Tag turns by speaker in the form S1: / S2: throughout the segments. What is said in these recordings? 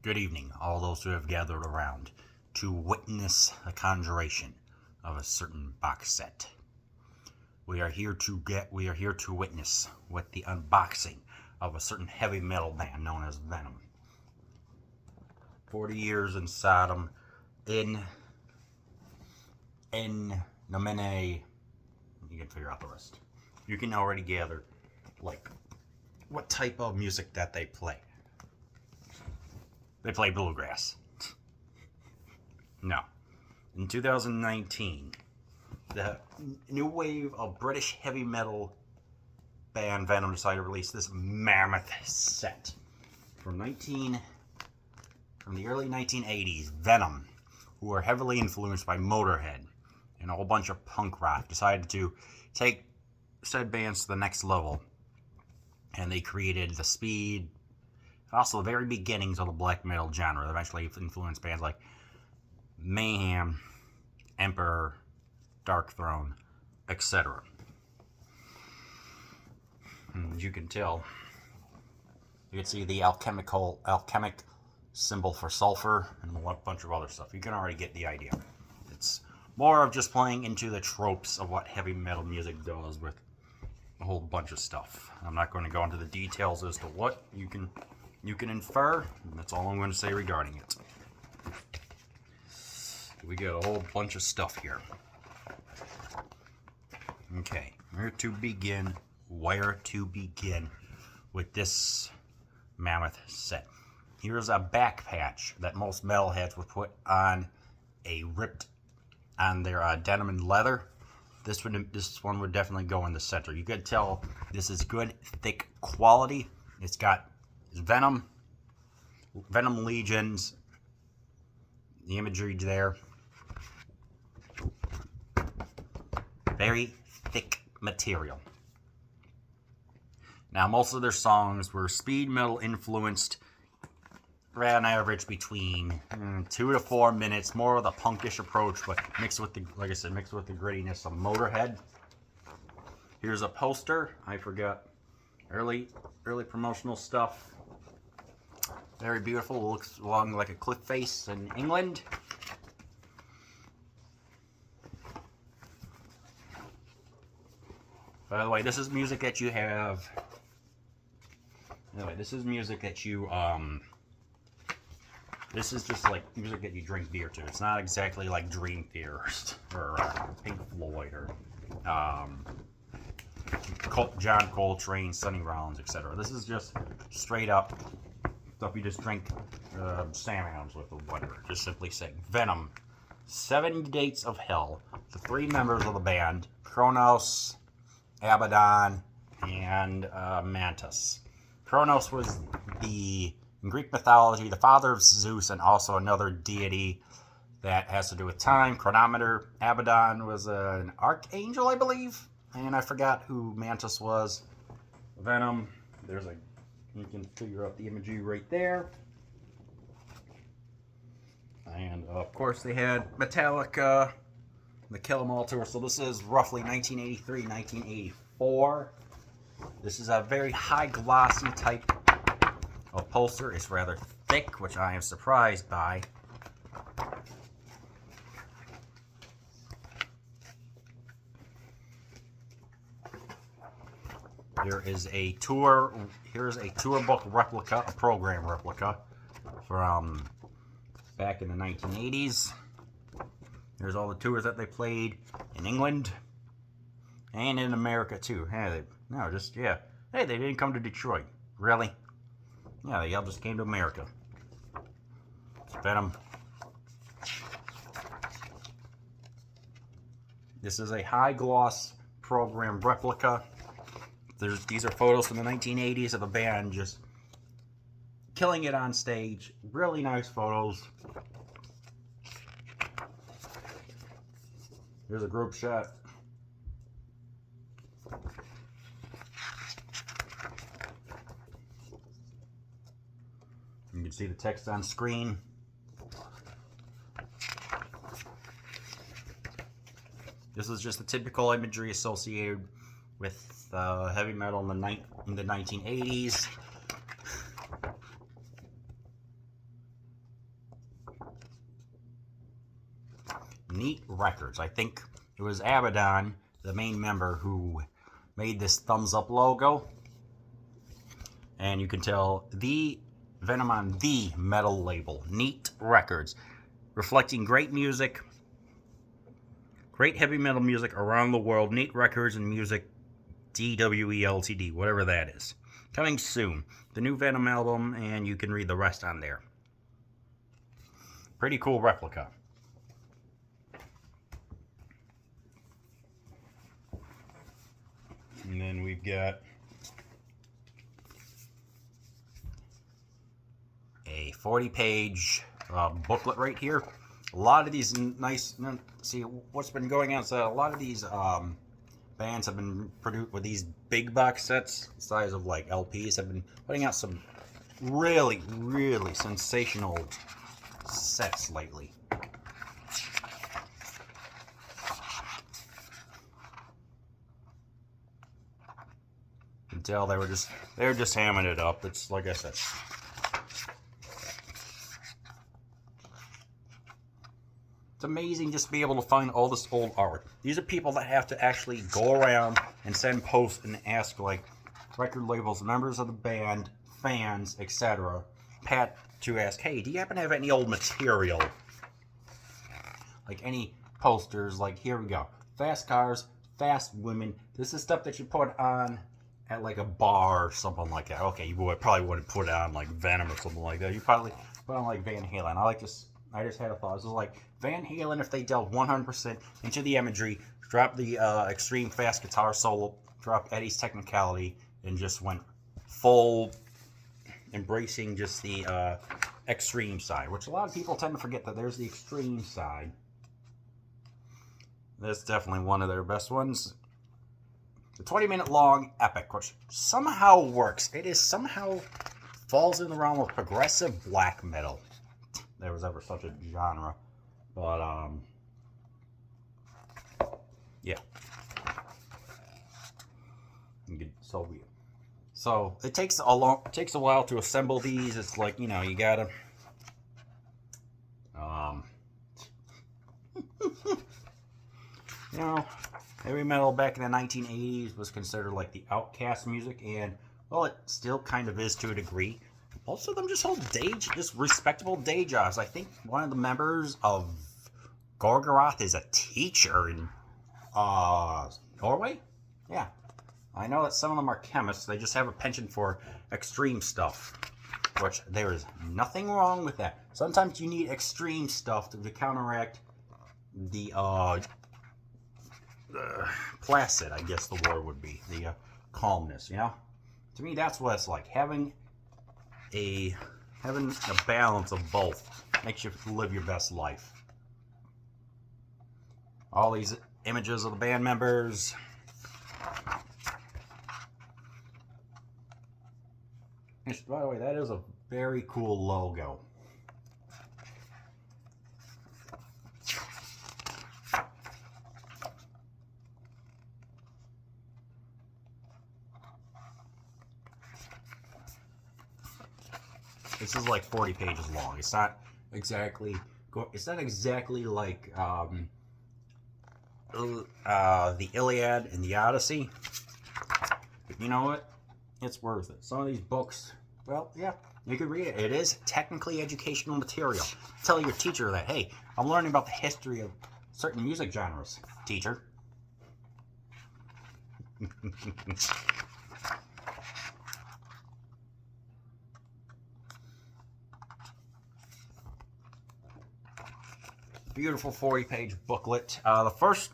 S1: Good evening, all those who have gathered around to witness the conjuration of a certain box set. We are here to witness with the unboxing of a certain heavy metal band known as Venom. 40 years in Sodom, in nomine, you can figure out the rest. You can already gather, what type of music that they play. They play bluegrass. No. In 2019, the new wave of British heavy metal band Venom decided to release this mammoth set. From the early 1980s, Venom, who were heavily influenced by Motorhead and a whole bunch of punk rock, decided to take said bands to the next level. And they created the speed, also the very beginnings of the black metal genre that eventually influenced bands like Mayhem, Emperor, Dark Throne, etc. As you can tell, you can see the alchemic symbol for sulfur and a bunch of other stuff. You can already get the idea. It's more of just playing into the tropes of what heavy metal music does with a whole bunch of stuff. I'm not going to go into the details as to what you can infer. That's all I'm going to say regarding it. We got a whole bunch of stuff here. Okay, where to begin with this mammoth set? Here's a back patch that most metalheads would put on their denim and leather. This one would definitely go in the center. You could tell this is good, thick quality. It's got Venom Legions, the imagery there. Very thick material. Now, most of their songs were speed metal influenced, ran on average between 2 to 4 minutes, more of the punkish approach, but mixed with the grittiness of Motorhead. Here's a poster. I forgot early promotional stuff. Very beautiful. It looks along like a cliff face in England. By the way, this is music that you have. Anyway, this is music that you This is just like music that you drink beer to. It's not exactly like Dream Theater or Pink Floyd or John Coltrane, Sonny Rollins, etc. This is just straight up stuff you just drink Sam-Adams with or whatever. Just simply saying Venom, 7 Gates of Hell. The 3 members of the band: Cronos, Abaddon, and Mantis. Cronos was in Greek mythology, the father of Zeus and also another deity that has to do with time, chronometer. Abaddon was an archangel, I believe, and I forgot who Mantis was. Venom, you can figure out the imagery right there. And of course they had Metallica, the Kill 'Em All tour. So this is roughly 1983, 1984. This is a very high glossy type upholster. It's rather thick, which I am surprised by. Here's a tour book replica, a program replica from back in the 1980s. There's all the tours that they played in England and in America too. Hey, they didn't come to Detroit. Really? Yeah, they all just came to America. Venom. This is a high gloss program replica. These are photos from the 1980s of a band just killing it on stage. Really nice photos. Here's a group shot. You can see the text on screen. This is just the typical imagery associated with heavy metal in the 1980s. Neat Records. I think it was Abaddon, the main member, who made this thumbs up logo. And you can tell the Venom on the metal label. Neat Records. Reflecting great music, great heavy metal music around the world. Neat Records and Music DWE Ltd, whatever that is. Coming soon. The new Venom album, and you can read the rest on there. Pretty cool replica. And then we've got a 40-page booklet right here. A lot of these nice, see what's been going on. So a lot of these bands have been produced with these big box sets, the size of like LPs, have been putting out some really, really sensational sets lately. You can tell they were just hamming it up. It's like I said. It's amazing just to be able to find all this old art. These are people that have to actually go around and send posts and ask, like, record labels, members of the band, fans, etc., to ask, hey, do you happen to have any old material? Like any posters, like, here we go. Fast cars, fast women. This is stuff that you put on at, like, a bar or something like that. Okay, you probably wouldn't put it on, like, Venom or something like that. You probably put on, like, Van Halen. I just had a thought. This is like Van Halen if they delved 100% into the imagery, dropped the extreme fast guitar solo, dropped Eddie's technicality, and just went full embracing just the extreme side, which a lot of people tend to forget that there's the extreme side. That's definitely one of their best ones. The 20-minute long epic, which somehow works. It is somehow falls in the realm of progressive black metal. There was ever such a genre, but yeah. So it takes a while to assemble these. It's like, you know, you gotta you know, heavy metal back in the 1980s was considered like the outcast music, and well, it still kind of is to a degree. Most of them just hold just respectable day jobs. I think one of the members of Gorgoroth is a teacher in Norway. Yeah, I know that some of them are chemists. They just have a penchant for extreme stuff, which there is nothing wrong with that. Sometimes you need extreme stuff to counteract the placid, I guess the word would be, the calmness. You know, to me that's what it's like, having a balance of both makes you live your best life. All these images of the band members. By the way, that is a very cool logo. This is like 40 pages long. It's not exactly like the Iliad and the Odyssey. But you know what? It's worth it. Some of these books, well, yeah, you could read it. It is technically educational material. Tell your teacher that, hey, I'm learning about the history of certain music genres, teacher. Beautiful 40-page booklet. The first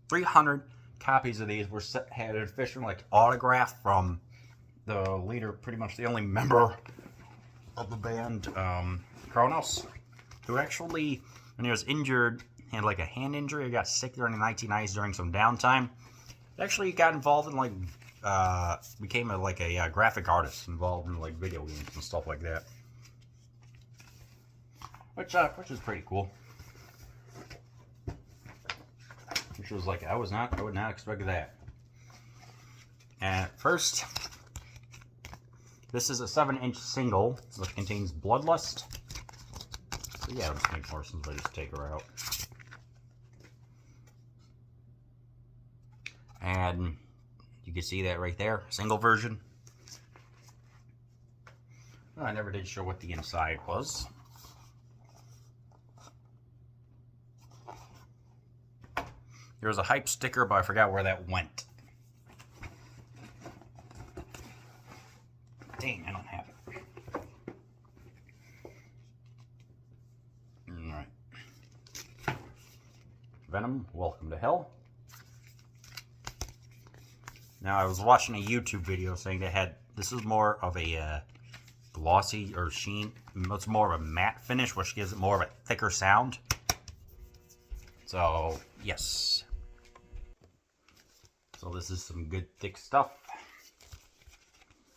S1: 300 copies of these had an official autograph from the leader, pretty much the only member of the band, Cronos, who actually, when he was injured, he had a hand injury. He got sick during the 1990s during some downtime. He actually got involved in became a graphic artist involved in video games and stuff like that, which is pretty cool. Which was I would not expect that. And first, this is a 7-inch single, so it contains Bloodlust. So yeah, I'm just making more since I just take her out. And you can see that right there, single version. Well, I never did show what the inside was. There was a hype sticker, but I forgot where that went. Dang, I don't have it. Alright. Venom, welcome to hell. Now, I was watching a YouTube video saying they had, this is more of a glossy or sheen, it's more of a matte finish, which gives it more of a thicker sound. So, yes. So this is some good thick stuff.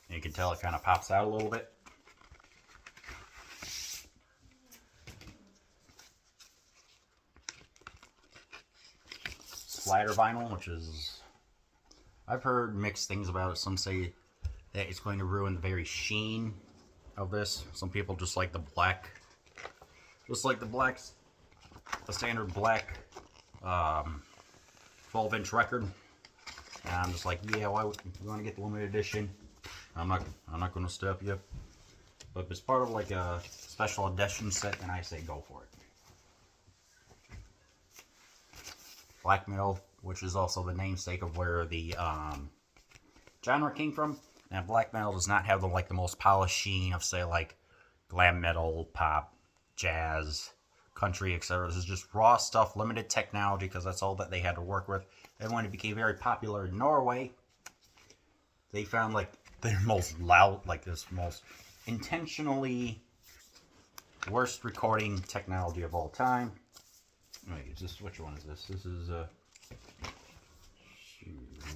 S1: And you can tell it kind of pops out a little bit. Splatter vinyl, which is, I've heard mixed things about it. Some say that it's going to ruin the very sheen of this. Some people just like the black, the standard black 12-inch record. And I'm just like, yeah, why would you want to get the limited edition? I'm not going to stop you. But if it's part of like a special edition set, then I say go for it. Black metal, which is also the namesake of where the genre came from. And black metal does not have the most polished sheen of, say, like glam metal, pop, jazz, country, etc. This is just raw stuff, limited technology, because that's all that they had to work with. And when it became very popular in Norway, they found like their most loud, like this most intentionally worst recording technology of all time. Wait, is this, which one is this? This is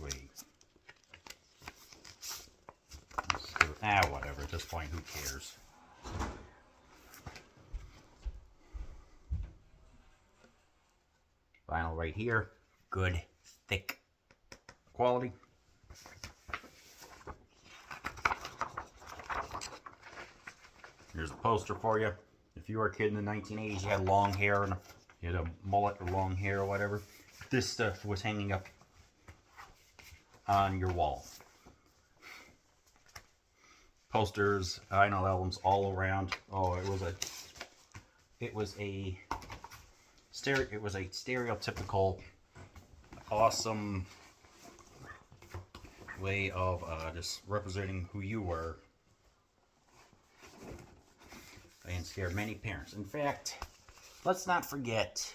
S1: wait. Whatever, at this point, who cares? Vinyl right here, good, thick quality. Here's a poster for you. If you were a kid in the 1980s, you had long hair and you had a mullet or long hair or whatever, this stuff was hanging up on your wall. Posters, vinyl albums all around. Oh, it was a stereotypical, awesome way of just representing who you were, and scared many parents. In fact, let's not forget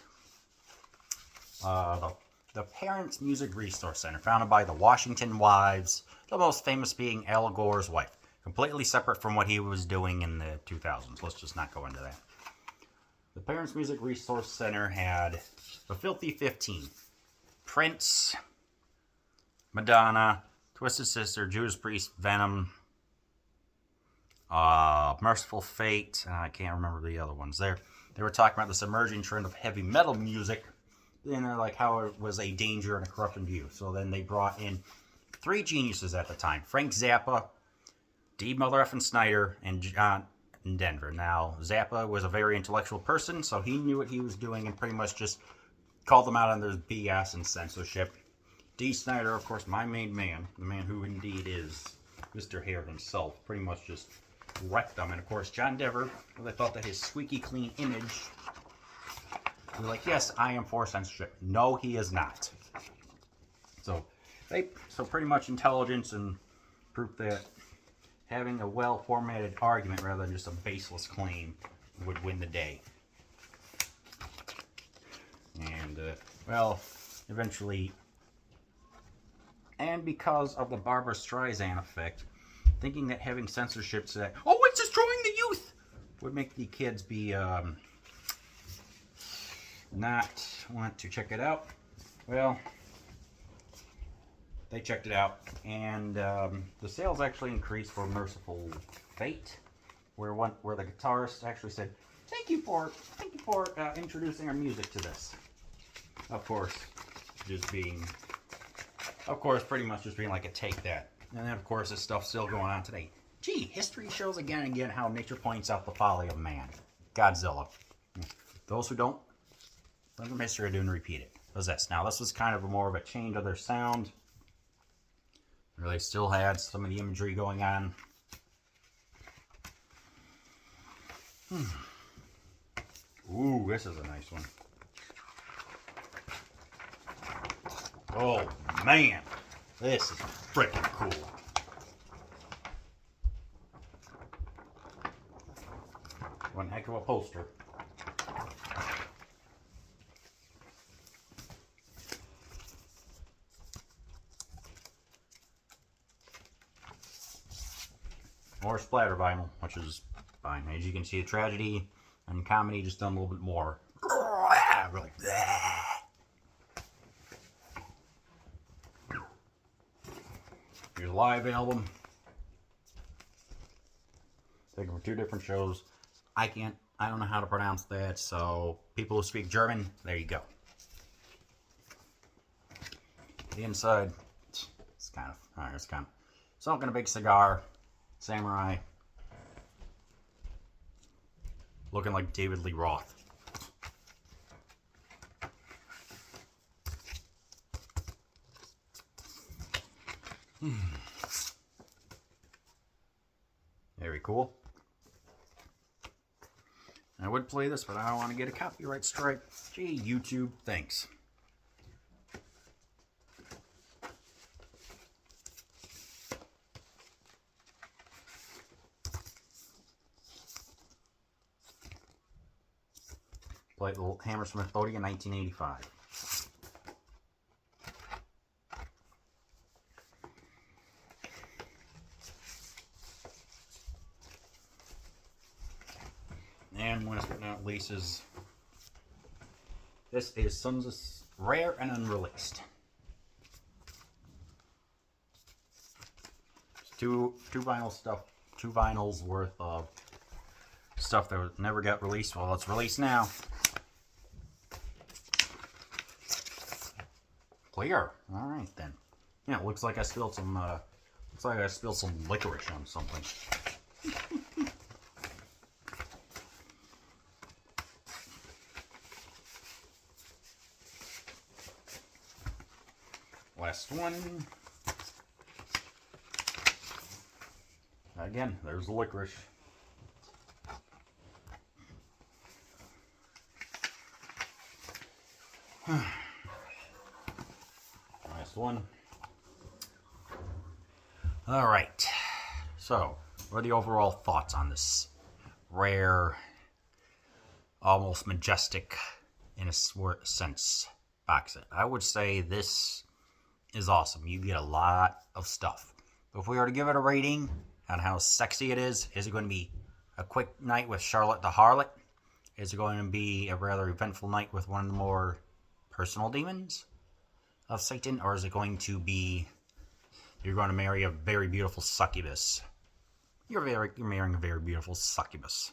S1: the Parents Music Resource Center, founded by the Washington Wives, the most famous being Al Gore's wife. Completely separate from what he was doing in the 2000s. Let's just not go into that. The Parents Music Resource Center had the Filthy 15. Prince, Madonna, Twisted Sister, Judas Priest, Venom, Merciful Fate. I can't remember the other ones there. They were talking about this emerging trend of heavy metal music. And they're like how it was a danger and a corruption to you. So then they brought in three geniuses at the time. Frank Zappa, D. Mother Effin Snyder, and John Denver. Now, Zappa was a very intellectual person, so he knew what he was doing and pretty much just called them out on their BS and censorship. D. Snyder, of course, my main man, the man who indeed is Mr. Hair himself, pretty much just wrecked them. And of course, John Denver, they thought that his squeaky clean image, they're like, yes, I am for censorship. No, he is not. So pretty much intelligence and proof that having a well-formatted argument rather than just a baseless claim would win the day. And, well, eventually, and because of the Barbra Streisand effect, thinking that having censorship so that, oh, it's destroying the youth, would make the kids be, not want to check it out. Well, they checked it out, and the sales actually increased for Merciful Fate, where the guitarist actually said, "Thank you for introducing our music to this." Of course, pretty much just being like a take that. And then of course this stuff's still going on today. Gee, history shows again and again how nature points out the folly of man. Godzilla. Those who don't learn from history are doing repeat it. What's this? Now this was kind of more of a change of their sound. Really still had some of the imagery going on. Ooh, this is a nice one. Oh man, this is freaking cool. One heck of a poster. More splatter vinyl, which is fine. As you can see, the tragedy and comedy just done a little bit more. Really. Here's a live album. Taken from 2 different shows. I don't know how to pronounce that, so people who speak German, there you go. The inside, it's kind of smoking a big cigar, samurai, looking like David Lee Roth. Very cool. I would play this, but I don't want to get a copyright strike. Gee, YouTube, thanks. Played the Hammersmith Odeon 1985. And last but not least this is Sons of Rare and Unreleased. Two vinyls worth of stuff that never got released. Well, it's released now. Clear. All right then. Yeah, it looks like I spilled some. Licorice on something. Last one. Again, there's the licorice. Last one. All right. So, what are the overall thoughts on this rare, almost majestic, in a sense, box set? I would say this is awesome. You get a lot of stuff. But if we were to give it a rating on how sexy it is it going to be a quick night with Charlotte the Harlot? Is it going to be a rather eventful night with one of the more personal demons of Satan? Or is it going to be you're going to marry a very beautiful succubus? You're marrying a very beautiful succubus.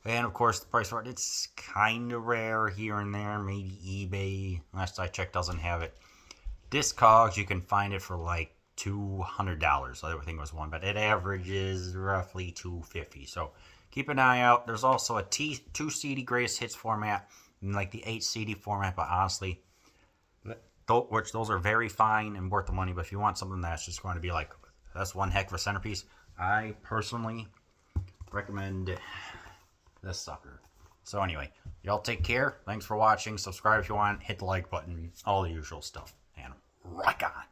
S1: And of course, the price for it's kind of rare here and there. Maybe eBay, last I checked, doesn't have it. Discogs, you can find it for like $200. Everything was one, but it averages roughly $250. So keep an eye out. There's also a 2 CD greatest hits format and like the 8 CD format. But honestly, those are very fine and worth the money. But if you want something that's just going to be like, that's one heck of a centerpiece, I personally recommend this sucker. So anyway, y'all take care. Thanks for watching. Subscribe if you want. Hit the like button. All the usual stuff. And rock on.